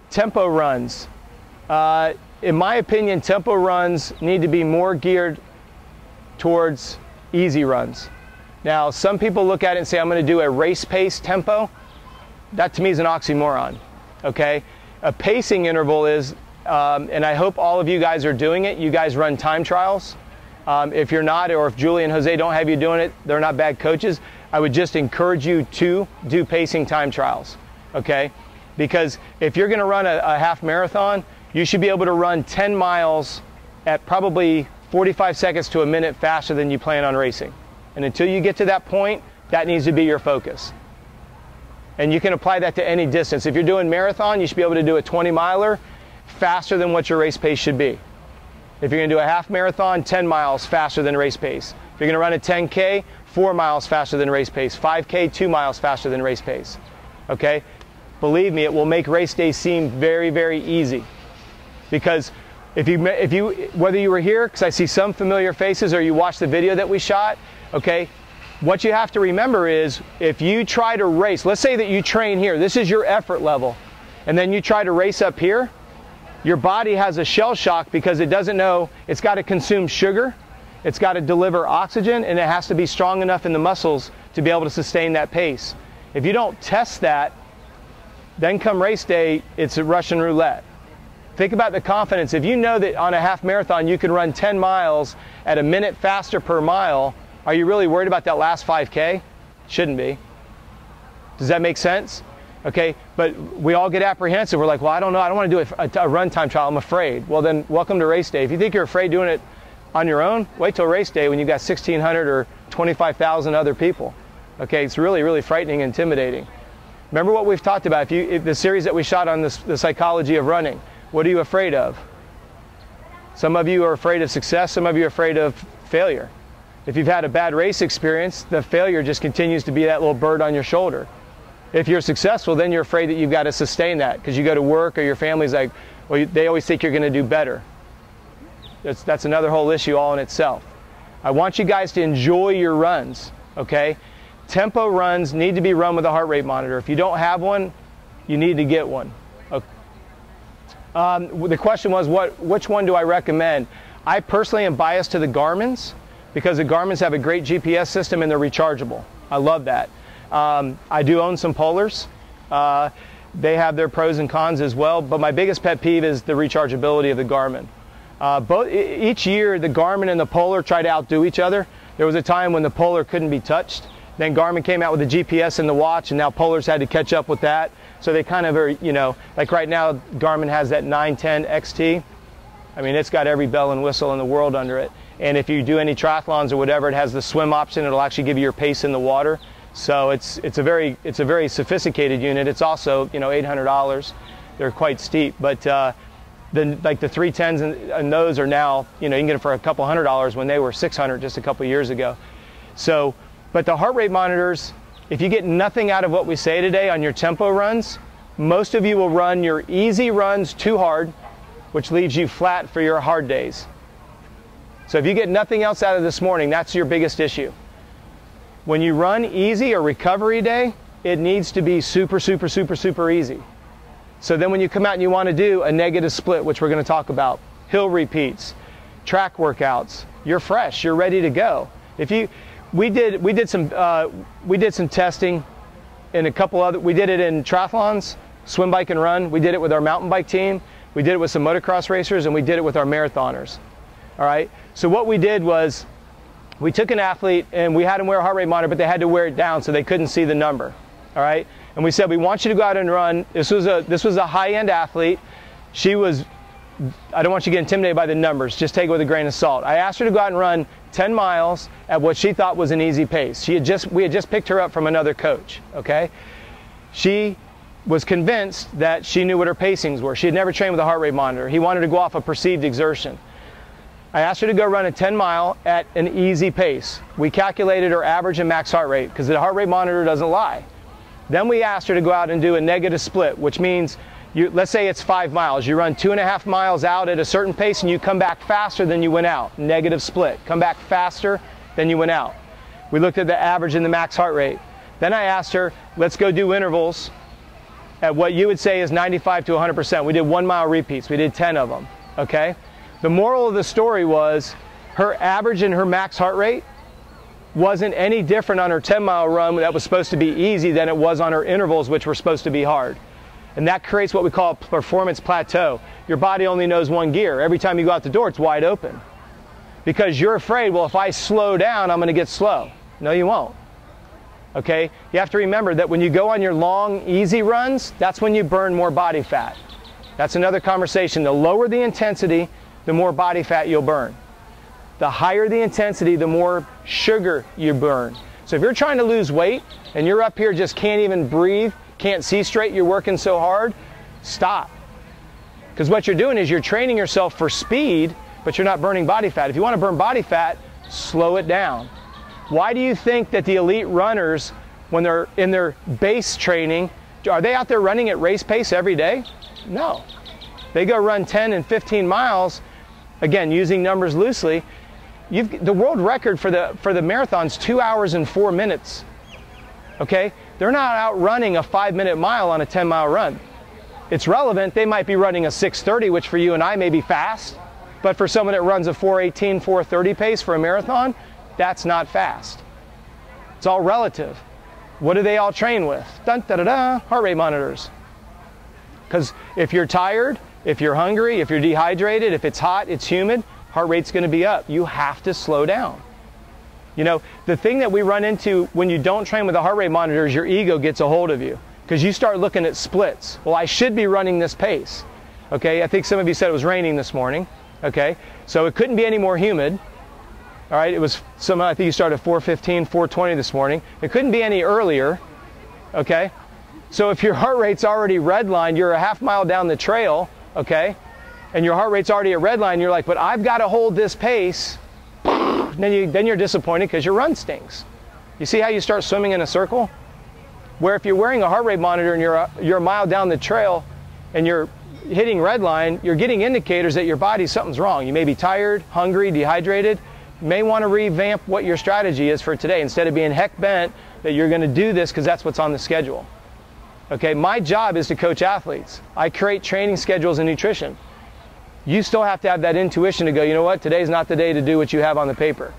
Tempo runs. In my opinion, tempo runs need to be more geared towards easy runs. Now, some people look at it and say, I'm going to do a race pace tempo. That to me is an oxymoron, okay? A pacing interval is, and I hope all of you guys are doing it, you guys run time trials. If you're not, or if Julie and Jose don't have you doing it, they're not bad coaches. I would just encourage you to do pacing time trials, okay? Because if you're going to run a half marathon, you should be able to run 10 miles at probably 45 seconds to a minute faster than you plan on racing. And until you get to that point, that needs to be your focus. And you can apply that to any distance. If you're doing marathon, you should be able to do a 20-miler faster than what your race pace should be. If you're going to do a half marathon, 10 miles faster than race pace. If you're going to run a 10K, 4 miles faster than race pace. 5K, 2 miles faster than race pace. Okay? Believe me, it will make race day seem very, very easy. Because whether you were here, because I see some familiar faces, or you watched the video that we shot, okay, what you have to remember is if you try to race, let's say that you train here, this is your effort level, and then you try to race up here, your body has a shell shock because it doesn't know it's got to consume sugar, it's got to deliver oxygen, and it has to be strong enough in the muscles to be able to sustain that pace. If you don't test that, then come race day, it's a Russian roulette. Think about the confidence. If you know that on a half marathon you can run 10 miles at a minute faster per mile, are you really worried about that last 5K? Shouldn't be. Does that make sense? Okay, but we all get apprehensive. We're like, well, I don't know. I don't want to do a run time trial. I'm afraid. Well, then welcome to race day. If you think you're afraid doing it on your own, wait till race day when you've got 1,600 or 25,000 other people. Okay, it's really, really frightening and intimidating. Remember what we've talked about. If the series that we shot on the psychology of running, what are you afraid of? Some of you are afraid of success. Some of you are afraid of failure. If you've had a bad race experience, the failure just continues to be that little bird on your shoulder. If you're successful, then you're afraid that you've got to sustain that because you go to work or your family's like, well, they always think you're going to do better. That's another whole issue all in itself. I want you guys to enjoy your runs, okay? Tempo runs need to be run with a heart rate monitor. If you don't have one, you need to get one. Okay. The question was, which one do I recommend? I personally am biased to the Garmin's because the Garmin's have a great GPS system and they're rechargeable. I love that. I do own some Polars. They have their pros and cons as well, but my biggest pet peeve is the rechargeability of the Garmin. Each year, the Garmin and the Polar try to outdo each other. There was a time when the Polar couldn't be touched. Then Garmin came out with the GPS in the watch, and now Polar's had to catch up with that. So they kind of are, you know, like right now, Garmin has that 910 XT. I mean, it's got every bell and whistle in the world under it. And if you do any triathlons or whatever, it has the swim option. It'll actually give you your pace in the water. So it's a very sophisticated unit. It's also, you know, $800. They're quite steep, but like the 310s and those are now, you know, you can get it for a couple $100 when they were $600 just a couple years ago. So, but the heart rate monitors, if you get nothing out of what we say today on your tempo runs, most of you will run your easy runs too hard, which leaves you flat for your hard days. So if you get nothing else out of this morning, that's your biggest issue. When you run easy or recovery day, it needs to be super, super, super, super easy. So then when you come out and you want to do a negative split, which we're going to talk about, hill repeats, track workouts, you're fresh, you're ready to go. We did some testing in a couple other, we did it in triathlons, swim, bike, and run. We did it with our mountain bike team. We did it with some motocross racers, and we did it with our marathoners. All right. So what we did was we took an athlete and we had them wear a heart rate monitor, but they had to wear it down so they couldn't see the number. All right. And we said, we want you to go out and run. This was a high-end athlete. She was, I don't want you to get intimidated by the numbers. Just take it with a grain of salt. I asked her to go out and run 10 miles at what she thought was an easy pace. We had just picked her up from another coach, okay? She was convinced that she knew what her pacings were. She had never trained with a heart rate monitor. He wanted to go off a perceived exertion. I asked her to go run a 10-mile at an easy pace. We calculated her average and max heart rate because the heart rate monitor doesn't lie. Then we asked her to go out and do a negative split, which means, let's say it's 5 miles. You run 2.5 miles out at a certain pace and you come back faster than you went out. Negative split. Come back faster than you went out. We looked at the average and the max heart rate. Then I asked her, let's go do intervals at what you would say is 95 to 100%. We did 1 mile repeats. We did 10 of them, okay? The moral of the story was her average and her max heart rate wasn't any different on her 10-mile run that was supposed to be easy than it was on her intervals, which were supposed to be hard. And that creates what we call a performance plateau. Your body only knows one gear. Every time you go out the door, it's wide open. Because you're afraid, well, if I slow down, I'm going to get slow. No, you won't. Okay? You have to remember that when you go on your long, easy runs, that's when you burn more body fat. That's another conversation. The lower the intensity, the more body fat you'll burn. The higher the intensity, the more sugar you burn. So if you're trying to lose weight and you're up here just can't even breathe, can't see straight, you're working so hard, stop. Because what you're doing is you're training yourself for speed, but you're not burning body fat. If you want to burn body fat, slow it down. Why do you think that the elite runners, when they're in their base training, are they out there running at race pace every day? No. They go run 10 and 15 miles, again, using numbers loosely. The world record for the marathon's 2 hours and 4 minutes. Okay? They're not out running a 5-minute mile on a 10-mile run. It's relevant. They might be running a 6:30, which for you and I may be fast, but for someone that runs a 4:18, 4:30 pace for a marathon, that's not fast. It's all relative. What do they all train with? Dun, da, da, da, heart rate monitors. Because if you're tired, if you're hungry, if you're dehydrated, if it's hot, it's humid, heart rate's going to be up. You have to slow down. You know, the thing that we run into when you don't train with a heart rate monitor is your ego gets a hold of you. Because you start looking at splits. Well, I should be running this pace. Okay, I think some of you said it was raining this morning. Okay, so it couldn't be any more humid. All right, it was I think you started at 4:15, 4:20 this morning. It couldn't be any earlier. Okay, so if your heart rate's already redlined, you're a half mile down the trail, okay, and your heart rate's already at redline, you're like, but I've got to hold this pace. Then you're disappointed because your run stinks. You see how you start swimming in a circle? Where if you're wearing a heart rate monitor and you're a mile down the trail and you're hitting redline, you're getting indicators that your something's wrong. You may be tired, hungry, dehydrated. You may want to revamp what your strategy is for today instead of being heck bent that you're going to do this because that's what's on the schedule. Okay, my job is to coach athletes. I create training schedules and nutrition. You still have to have that intuition to go, you know what, today's not the day to do what you have on the paper.